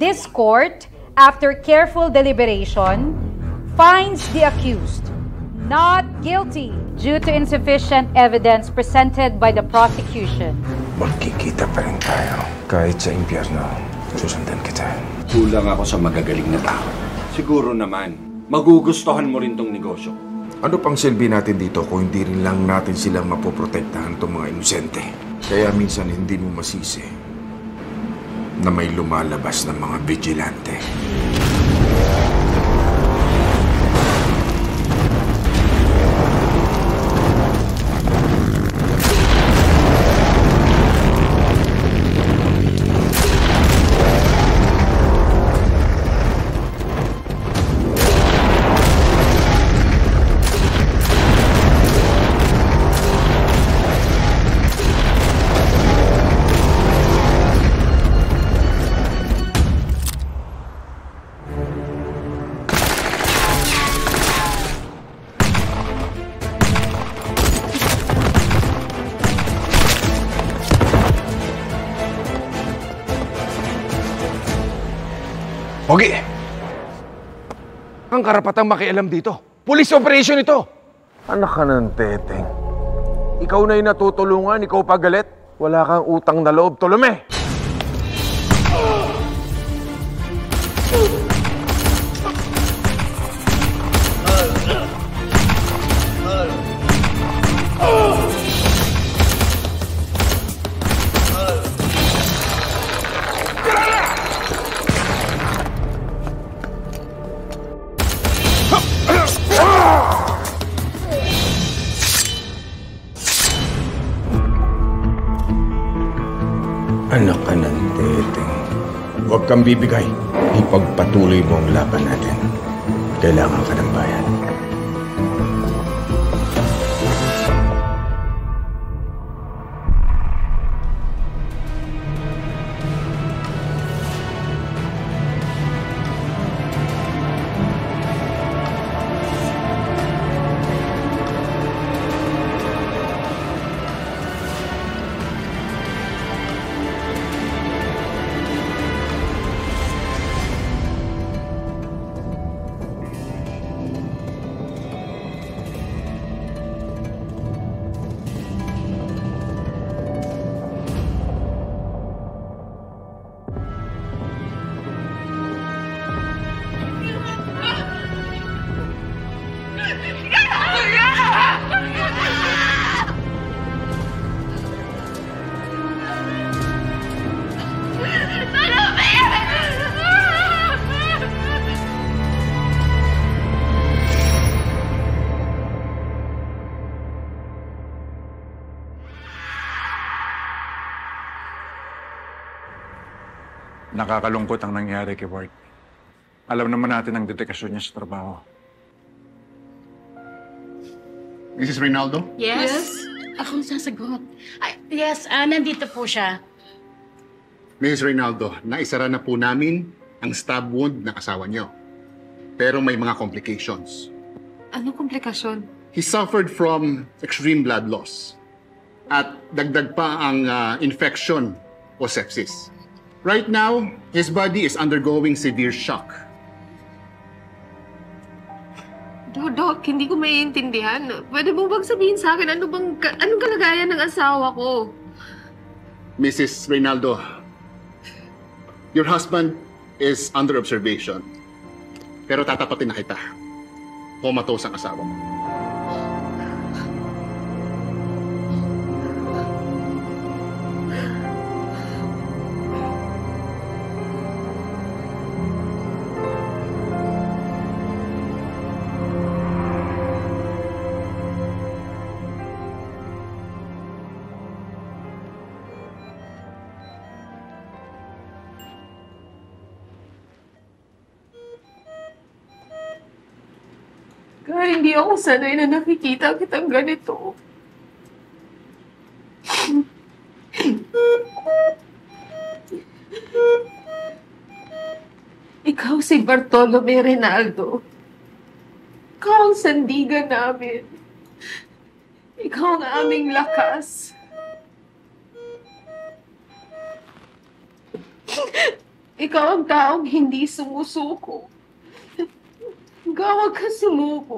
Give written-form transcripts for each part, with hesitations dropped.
This court, after careful deliberation, finds the accused not guilty due to insufficient evidence presented by the prosecution. Magkikita pa rin tayo. Kahit sa impyerno, susundan kita. Kulang ako sa magagaling na tao. Siguro naman, magugustuhan mo rin tong negosyo. Ano pang silbi natin dito kung hindi rin lang natin silang mapoprotektahan tong mga inosente? Kaya minsan hindi mo masisi na may lumalabas ng mga vigilante. Pogi! Ang karapatang makialam dito. Police operation ito! Anak ka ng teteng. Ikaw na yung natutulungan, ikaw pagalit. Wala kang utang na loob, Tolome! Anak ka ng teteng. Huwag kang bibigay. Ipagpatuloy mo ang laban natin. Kailangan ka ng bayan. Nakakalungkot ang nangyari kay Ward. Alam naman natin ang dedikasyon niya sa trabaho. Mrs. Reynaldo? Yes? Ako sasagot. Yes, nandito po siya. Mrs. Reynaldo, naisara na po namin ang stab wound ng asawa niyo. Pero may mga complications. Anong komplikasyon? He suffered from extreme blood loss. At dagdag pa ang infection o sepsis. Right now, his body is undergoing severe shock. Doc, hindi ko maiintindihan. Pwede mo bang sabihin sa akin anong kalagayan ng asawa ko? Mrs. Reynaldo, your husband is under observation. Pero tatapatin na kita. Comatose ang asawa mo. Kaya hindi ako sanay na nakikita kitang ganito. Ikaw si Bartolome Reynaldo. Ikaw ang sandigan namin. Ikaw ang aming lakas. Ikaw ang taong hindi sumusuko. Huwag ka sumuko.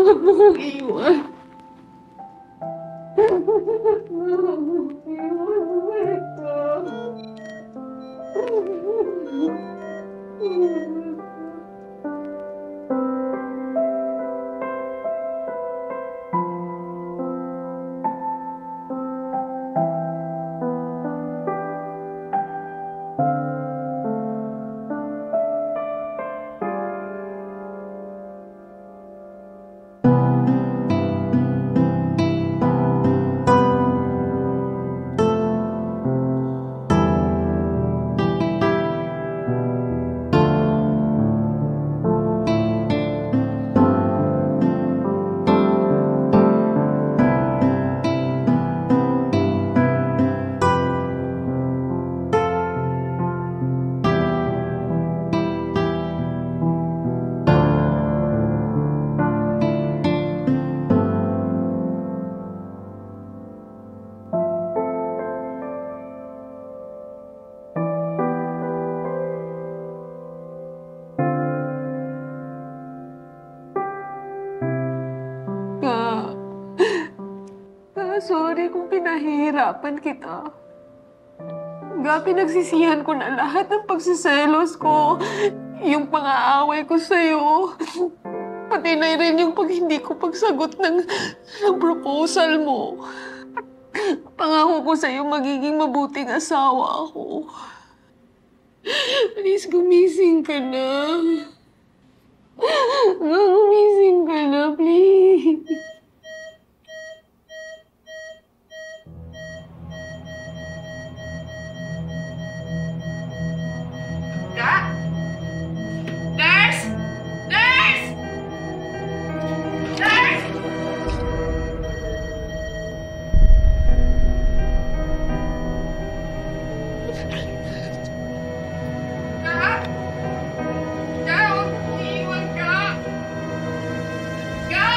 Huwag mong iwan. Sorry kung pinahihirapan kita. Pinagsisihan ko na lahat ng pagsiselos ko, yung pang-aaway ko sa'yo, pati na rin yung pag hindi ko pagsagot ng proposal mo. Pangako ko sa'yo magiging mabuting asawa ako. Please, gumising ka na. Gumising ka na, please. Nurse! Nurse! Nurse! Iwan ka! Ga!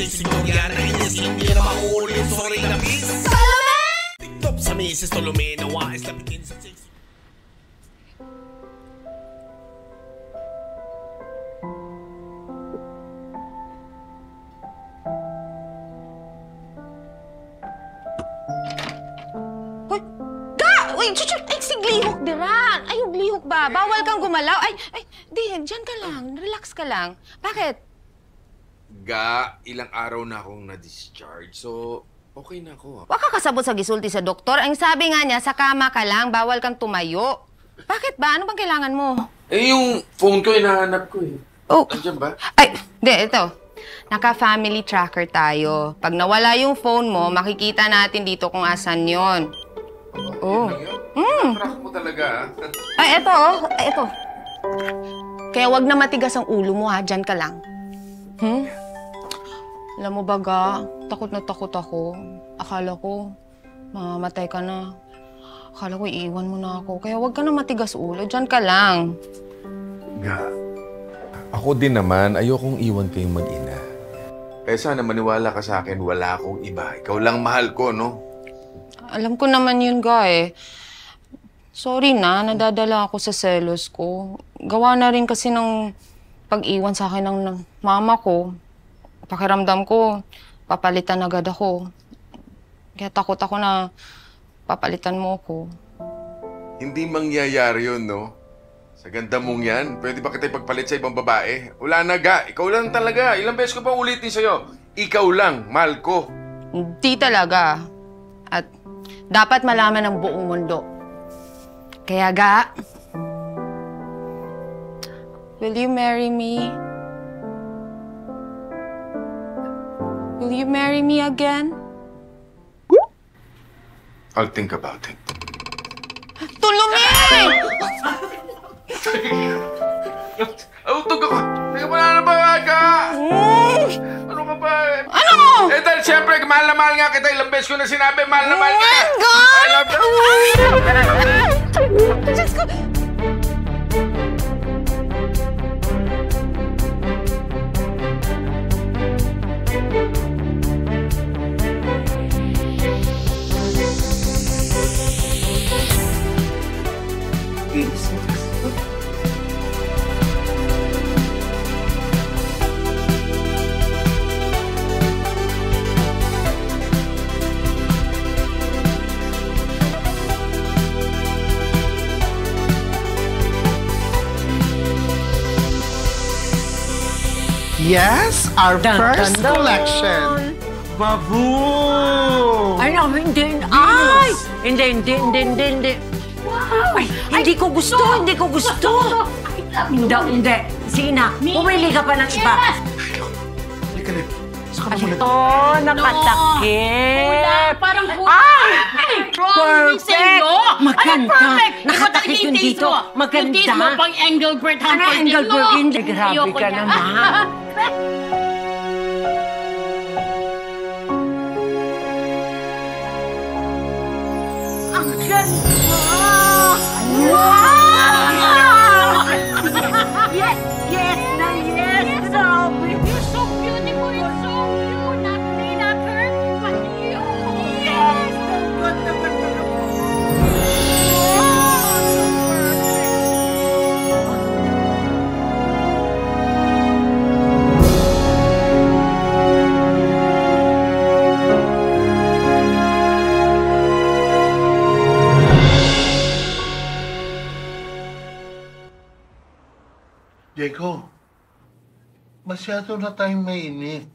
Sigaw yan na inis, hindi na mauulit. Sorry na please. Salome! TikTok sa misis Salome, nawais na bitin sa six. Uy, ay, siglihok diran. Ay, lihok ba? Bawal kang gumalaw. Ay, di, dyan ka lang. Relax ka lang. Bakit? Ga, ilang araw na akong na-discharge, so okay na ako. Huwag ka kasabot sa gisulti sa doktor. Ang sabi nga niya, sa kama ka lang, bawal kang tumayo. Bakit ba? Ano bang kailangan mo? Eh, yung phone ko, hinahanap ko eh. Oh. Nandiyan ba? Ay, di, ito. Naka-family tracker tayo. Pag nawala yung phone mo, makikita natin dito kung asan yon. Oh. Track mo talaga, ha? Ay, eto, oh. Ay, eto. Kaya wag na matigas ang ulo mo, ha? Diyan ka lang. Alam mo ba, Ga? Takot na takot ako. Akala ko, mamamatay ka na. Akala ko, iiwan mo na ako. Kaya wag ka na matigas ulo. Diyan ka lang. Ga, ako din naman, ayokong iwan kayong mag-ina. Kaya sana maniwala ka sa akin, wala akong iba. Ikaw lang mahal ko, no? Alam ko naman yun, Ga, eh. Sorry na, nadadala ako sa selos ko. Gawa na rin kasi ng pag-iwan sa akin ng mama ko. Pakiramdam ko, papalitan agad ako. Kaya takot ako na papalitan mo ko. Hindi mangyayari yun, no? Sa ganda mong yan, pwede ba kita ipagpalit sa ibang babae? Wala na, Ga. Ikaw lang talaga. Ilang beses ko pa ulitin sa'yo. Ikaw lang, mahal ko. Hindi talaga. At dapat malaman ng buong mundo. Kaya, Ga, will you marry me? Will you marry me again? I'll think about it. Tulungin! Utog ako. Teka, wala na ba, Ga? Ano ka ba? Ano? Eh, dahil siyempre, mahal na mahal nga kita. Ilang beses ko na sinabi, mahal na mahal kita. God! I love you. Diyos ko! Yes, our first collection. Babu! Ay, no, hindi. Ay! Hindi. Ay, hindi ko gusto. Hindi. Sina, pumili ka pa ng iba. Halika na. Saka na muna. Ito, nakatakip. Parang Perfect! Maganda. Nakatakip yun dito. Maganda. Yung mo pang Engelbert Ano Humperdinck. Engelbert? Hindi. Grabe ka naman. Ang ganda! Wow! Yes! Grabe. You're so beautiful and so cute. Not me, not her, but you. Yes! Ang ganda ba talaga? Jacob, masyado na tayong mainit.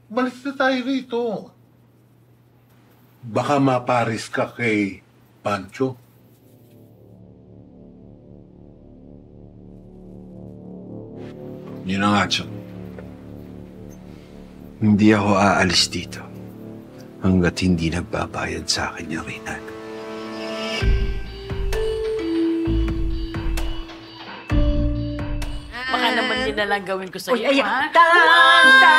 Balik na tayo rito. Baka maparis ka kay Pancho. Yun na nga, Chok. Hindi ako aalis dito hanggat hindi nagbabayad sa akin yung Reynald. Baka naman yun na lang gawin ko sa iyo, Ay, ha? Taranta!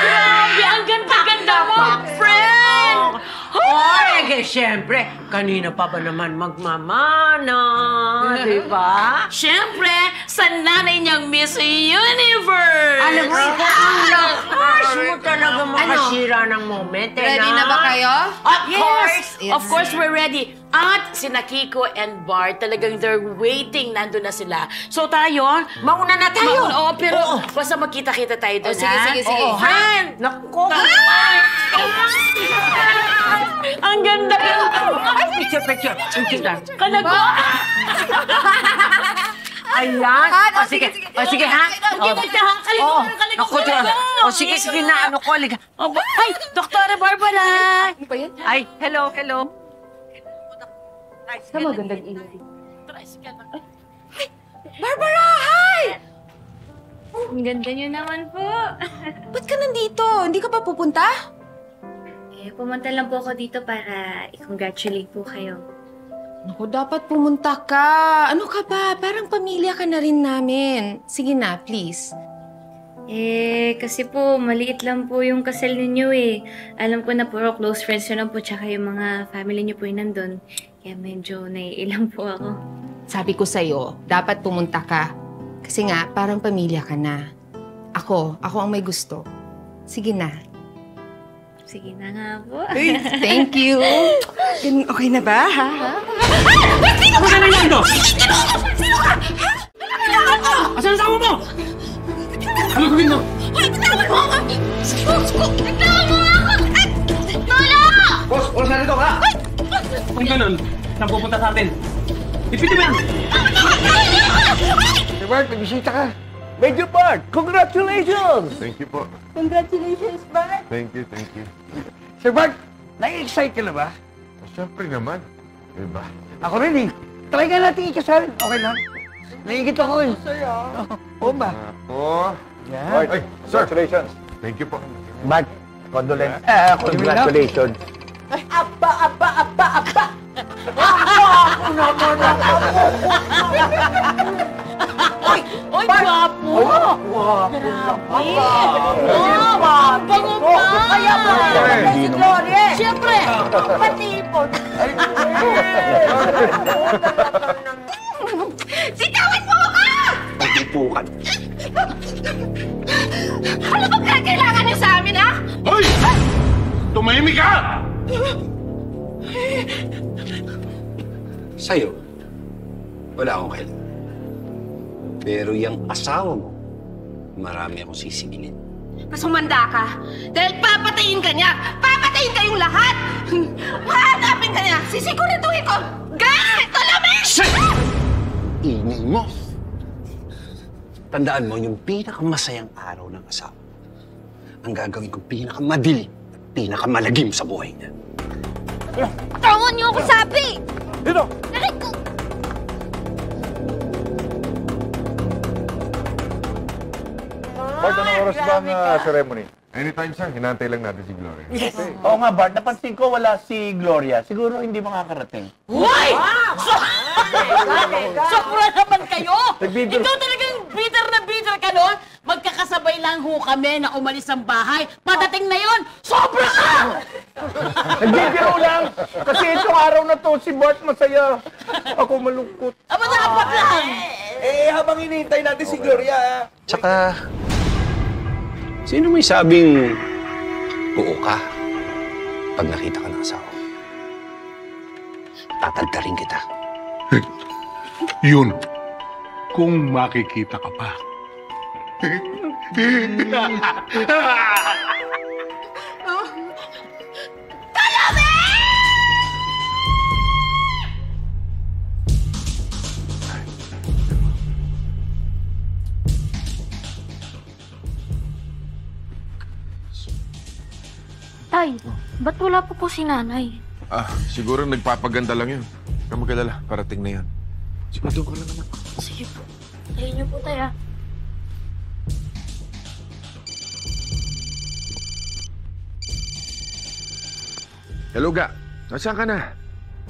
Grabe, ang ganda-ganda mo, friend! Oy, siyempre, kanina pa ba naman magmamana, di ba? Siyempre, sa nanay niyang Miss Universe! Alam mo, ikaw ang lakas! Wala nang moment. Ready na ba kayo? Of course, we're ready. At sina Kiko and Bart, talagang they're waiting. Nandun na sila. So tayo, Mauna na tayo. Oo, pero basta magkita-kita tayo doon, sige, sige, sige. Oo, friend! Naku! Ang ganda! Picture. Kalago! Ayan. Sige. Sige, ha? Kaligo! Sige na. Ano ko? Liga. Ay, Doktora Barbara! Ano ba yan? Ay, hello. Sa magandang ilaw. Barbara, hi! Ang ganda niyo naman po. Ba't ka nandito? Hindi ka pa pupunta? Pumunta lang po ako dito para i-congratulate po kayo. Naku, dapat pumunta ka. Ano ka ba? Parang pamilya ka na rin namin. Sige na, please. Kasi po, maliit lang po yung kasal ninyo eh. Alam ko na puro close friends nyo lang po, tsaka yung mga family nyo po yung nandun. Kaya medyo naiilang po ako. Sabi ko sa'yo, dapat pumunta ka. Kasi nga, parang pamilya ka na. Ako ang may gusto. Sige na. Sige na nga po. Thank you. Okay na ba, ha? Ano ka nangyando? Sino ka? Asan ang tao mo? Ano gawin mo? Hoy, bitawan mo ako! Bitawan mo ako! Tolo! Boss, narito ka! Kung ganun, saan pupunta sa atin? Ipito mo yan! Sir Bart, may bisita ka. Major Bart, congratulations! Thank you po. Congratulations, Bart! Thank you. Sir Bart, nai-excite ka na ba? Siyempre naman. Diba? Ako rin eh. Try ka natin ikasal. Okay lang. Naigit ako eh. Oo ba? Ako. Yan. Ay, sir. Congratulations. Thank you po. Bart, condolence. Congratulations. Aba! Oy, gwapo! Bango pa! Kaya ba? Si Gloria! Siyempre! Patipon! Sitawan mo ako! Pagtipukan. Ano ba kailangan niyo sa amin, ha? Hoy! Tumahimik ka! Sa'yo, wala akong kailan. Pero yung asawa mo, marami akong sisingilin. Mas humanda ka. Dahil papatayin ka niya. Papatayin kayong lahat. Hahanapin ka niya. Sisiguraduhin ko. Gay! Talamis! Ingay mo! Tandaan mo, yung pinakamasayang araw ng asawa, ang gagawin ko pinakamadili at pinakamalagim sa buhay niya. Tangon niyo ako sabi! Dito! Aray ko! Bart, anong oras ba ang ceremony? Anytime, sir. Hinantay lang natin si Gloria. Yes. Oo nga, Bart. Napansin ko wala si Gloria. Siguro hindi makakarating. Uy! Sobra naman kayo! Nagbibiro. Ikaw talagang bitter na bitter ka noon. Magkakasabay lang ho kami na umalis ang bahay. Padating na yon, sobra ka! Nagbibiro lang. Kasi itong araw na to, si Bart masaya. Ako malungkot. Aba, dapat lang! Habang hinihintay natin si Gloria, Tsaka, sino may sabing oo ka pag nakita ka ng asawa? Tatagdarin kita. Yun. Kung makikita ka pa. Tay, ba't wala po si nanay? Siguro nagpapaganda lang yun. Huwag kang mag-alala. Parating na yan. Sige, doon ka lang naman. Sige po. Tayo niyo po, tay, Hello, Ga. Nasaan ka na?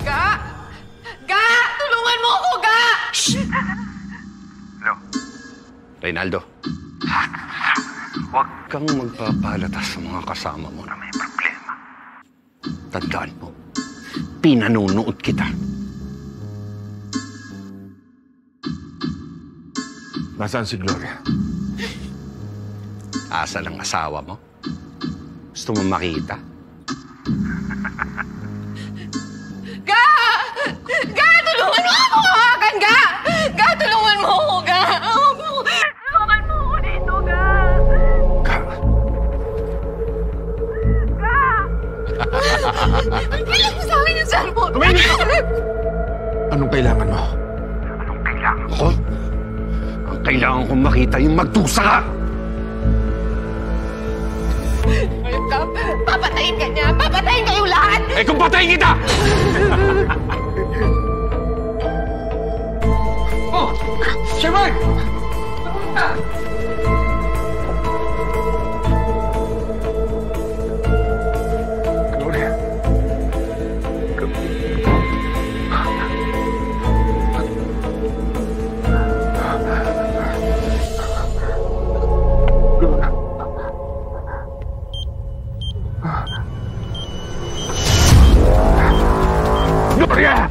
Ga! Ga! Tulungan mo ako, Ga! Reynaldo, huwag kang magpapalata sa mga kasama mo na may problema. Tandaan mo, pinanunood kita. Nasaan si Gloria? Asa ng asawa mo? Gusto mo makita? Ga! Ga! Tulungan mo ako! Hawakan, Ga! Ga! Tulungan mo ako, Ga! Tulungan mo ako dito, Ga! Ga! Bilang mo sa akin yung cellphone! Anong kailangan mo? Anong kailangan ko? Ang kailangan kong makita yung magtusa ka! Papatayin ka niya! Papatayin kayong lahat! Eh kung patayin kita! Oh! Sherman! Gloria. Gloria!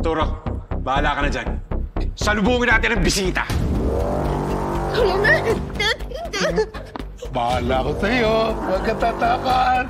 Toro, bahala ka na dyan. Salubungin natin ang bisita. Bahala ko sa'yo. Huwag ka tatakas.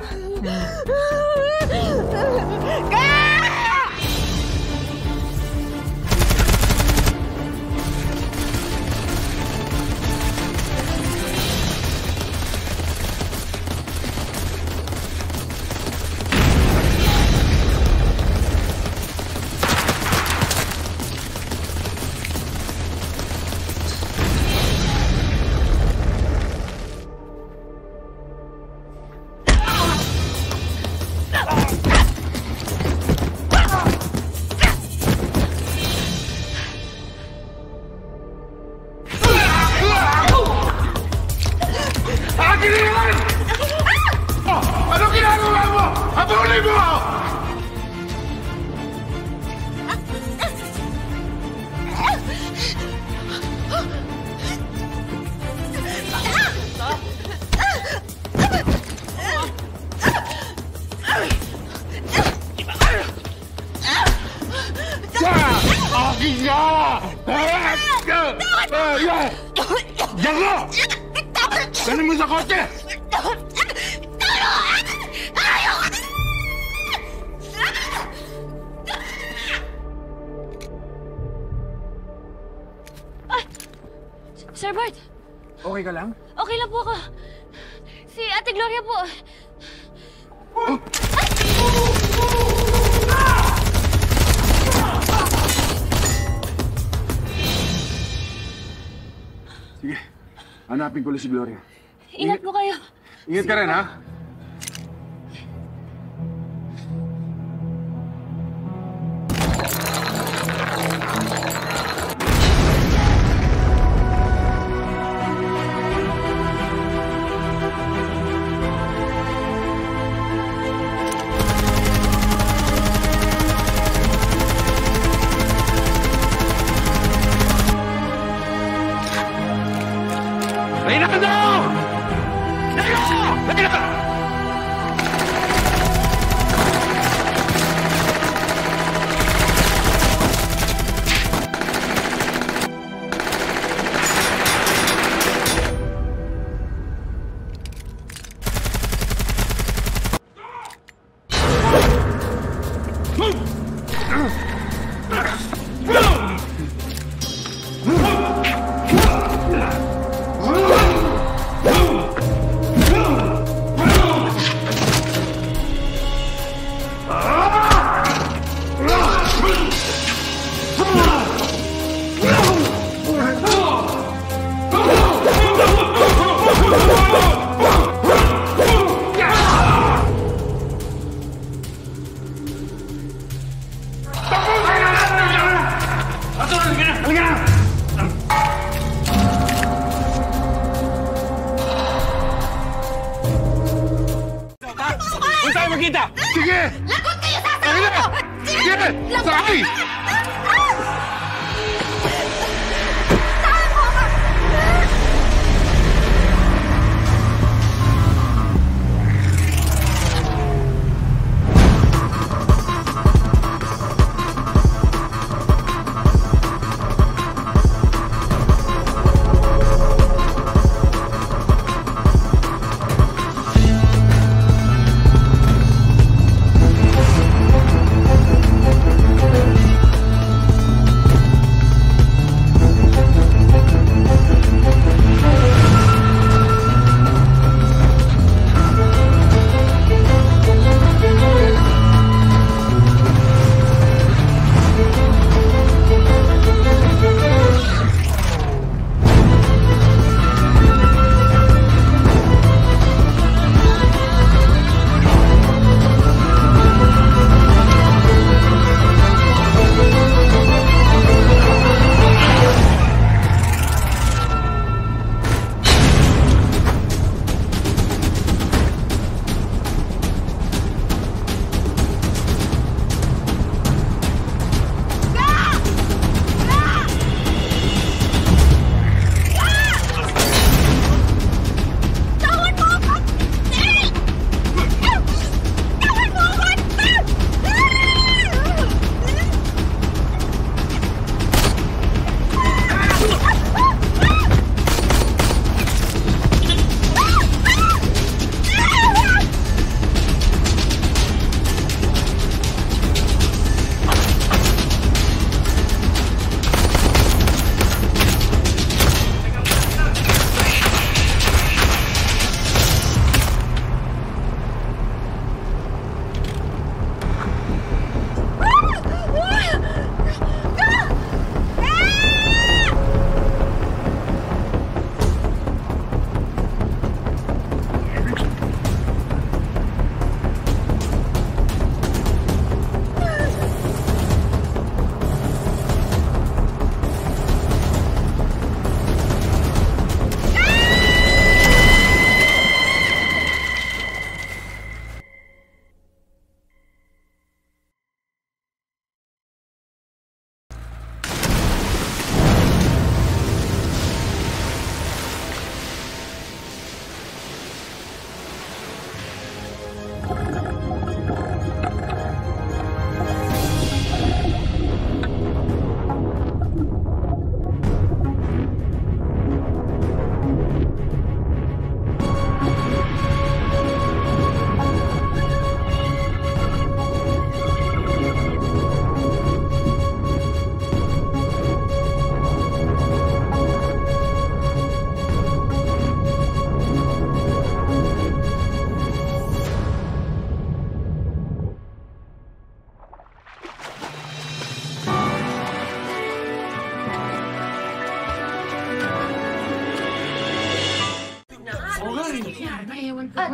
Galing mo sa kotse! Sir Bart! Okay ka lang? Okay lang po ako. Si Ate Gloria po. Sige, hanapin ko lang si Gloria. Ingat po kayo. Ingat ka rin, ha? Kung saan magkita? Sige! Lagot kayo! Sasabihin ko! Sige! Sakay!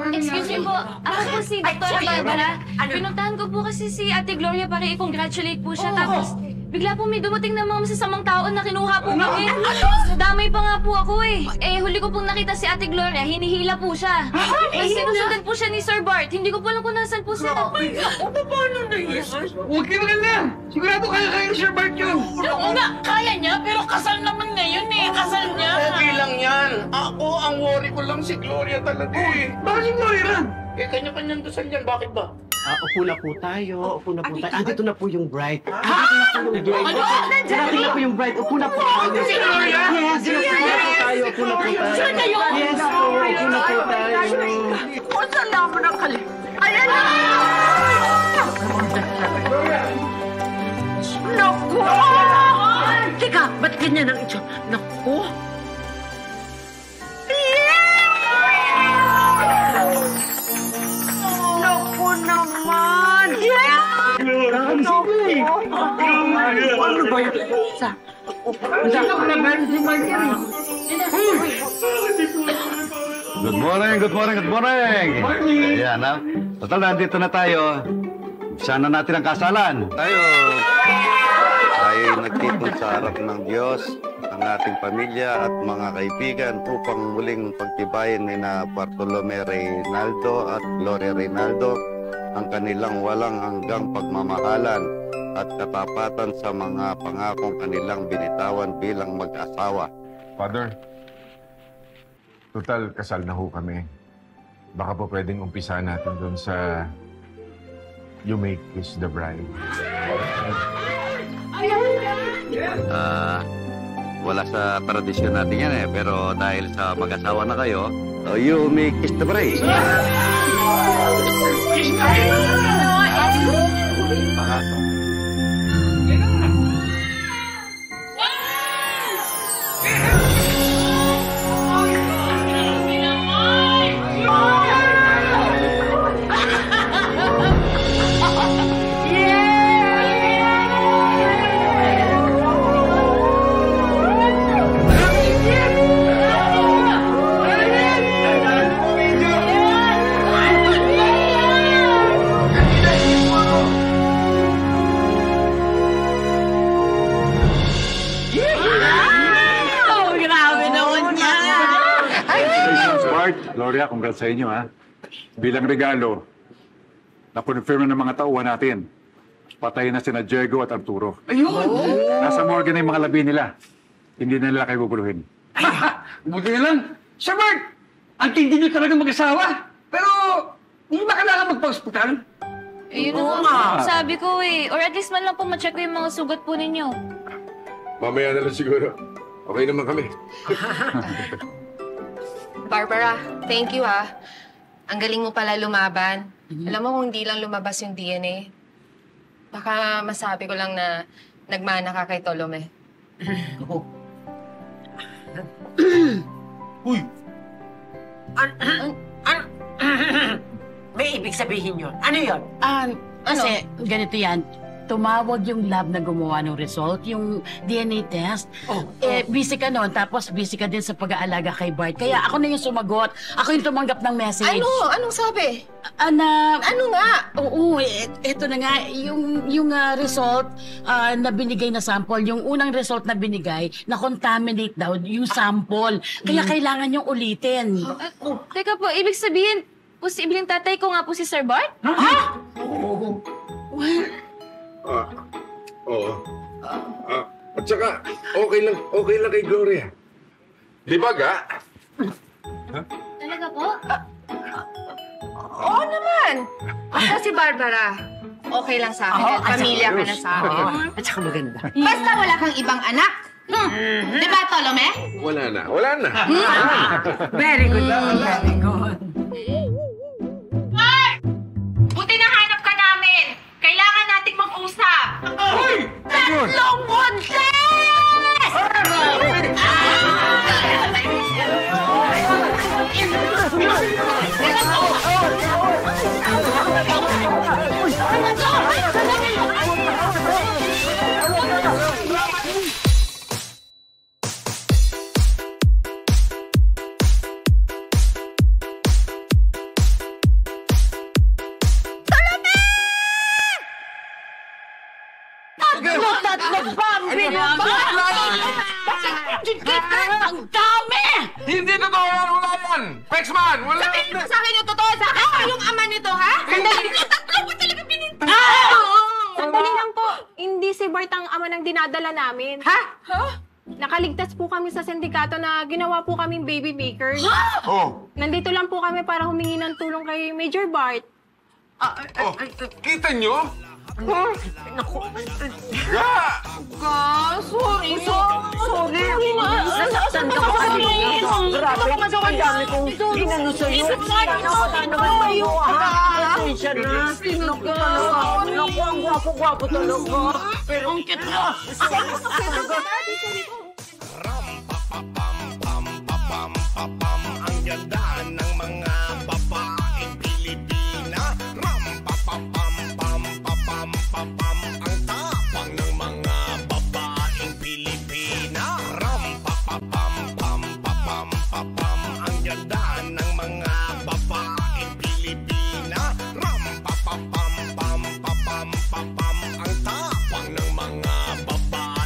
Excuse me po, ako po si Dr. Barbara. Pinuntahan ko po kasi si Ate Gloria para i-congratulate po siya. Tapos bigla po may dumating na mga masasamang tao na kinuha po kami. Damay pa nga po ako eh. Huli ko pong nakita si Ate Gloria, hinihila po siya. Tapos sinusundan po siya ni Sir Bart. Hindi ko po alam kung nasan po siya. Paano na yun? Huwag ka na! Sigurado kaya ni Sir Bart yun! Oo nga, kaya niya, pero kasal naman ngayon eh. Kasal niya. Okay lang yan. Ako, ang worry ko lang si Gloria talaga eh. Bakit si Gloria? Kanya-kanyang dasal yan. Bakit ba? Upo na po tayo. Upo na po tayo. Andito na po yung bride. Andito na po yung bride. Upo na po tayo. Si Gloria? Yes, upo na po tayo. Upo na po tayo. Saan kayo? Yes po. Upo na po tayo. Kung saan na ako nakali... Ayan na! Naku! Teka, ba't ganyan ang itsura? Naku! Naku naman! Ano ba yun? Good morning, good morning, good morning! Ayan, ha? Total, nandito na tayo. Sana natin ang kasalan. Tayo ay nagtipon sa harap ng Diyos, ang ating pamilya at mga kaibigan upang muling pagtibayin ni na Bartolome Reynaldo at Gloria Reynaldo ang kanilang walang hanggang pagmamahalan at katapatan sa mga pangakong kanilang binitawan bilang mag-asawa. Father, total kasal na ho kami. Baka po pwedeng umpisa natin doon sa You May Kiss the Bride. Wala sa tradisyon natin yan eh, pero dahil sa mag-asawa na kayo, You May Kiss the Bride. Gloria, congrats sa inyo, ha? Bilang regalo, na-confirm na ng mga tauhan natin. Patay na sina Diego at Arturo. Ayun! Nasa morgue na yung mga labi nila. Hindi na nila kayo bubuluhin. Buti na lang. Sir Bart, ang tindi niyo talaga mag-asawa. Pero, hindi ba kailangan magpa-hospital? Ayun na sabi ko eh. Or at least man lang po ma-check ko yung mga sugat po ninyo. Mamaya na lang siguro. Okay naman kami. Barbara, thank you ha. Ang galing mo pala lumaban. Alam mo kung hindi lang lumabas yung DNA, baka masabi ko lang na nagmana ka kay Tolome. Uy! May ibig sabihin yun. Ano yun? Kasi ganito yan. Tumawag yung lab na gumawa ng result, yung DNA test. Busy ka noon, tapos busy ka din sa pag-aalaga kay Bart. Kaya ako na yung sumagot. Ako yung tumanggap ng message. Ano? Anong sabi? Ano nga? Oo, eto na nga. Yung result na binigay na sample, yung unang result na binigay, na-contaminate daw yung sample. Kaya kailangan yung ulitin. Teka po, ibig sabihin, posibleng tatay ko nga po si Sir Bart? Ha? Oo. At saka, okay lang kay Gloria. Di ba, Ga? Talaga po? Oo naman. Basta si Barbara, okay lang sa akin. Pamilya ka na sa akin. At saka maganda. Basta wala kang ibang anak. Di ba, Tolome? Wala na. Very good. Very good. Buti nahanap ka namin. Kailangan nating mag-usap. Tatlong buntis! Tatlo ba? Ang dami! Hindi totoo yan! Wala yan! Pexman! Wala! Sabihin mo sa akin yung totoo sa akin! Ako yung ama nito, ha? Sandali! Tatlo mo talaga pininta! Sandali lang po. Hindi si Bart ang ama ng dinadala namin. Ha? Nakaligtas po kami sa sindikato na ginawa po kaming baby makers. Nandito lang po kami para humingi ng tulong kay Major Bart. Kita nyo? Naku. Ga! Sorry. Nasaktan ka pa kanina. Grabe, ang dami kong ginano sa'yo. Ano ba kayo, ha? Pasensya na. Naku, ang gwapo-gwapo talaga. Pero ang cute na. Ang ganda ng mga babaeng Pilipina. Ram-pa-pam-pam-pam-pam-pam. Ang tapang ng mga babaeng Pilipina. Ram-pa-pam-pam-pam-pam-pam. Ang ganda ng mga babaeng Pilipina. Ram-pa-pam-pam-pam-pam-pam. Ang tapang ng mga babaeng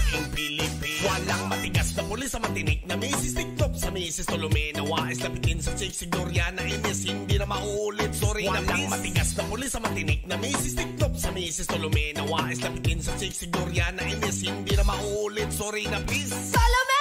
pulis sa matinik na Mrs. TikTok sa Mrs. Tolome. Nawais lapitin sa chick si Gloriana Ines. Hindi na maulit, sorry na please. Walang matigas na pulis sa matinik na Mrs. TikTok sa Mrs. Tolome. Nawais lapitin sa chick si Gloriana Ines. Hindi na maulit, sorry na please. Salome!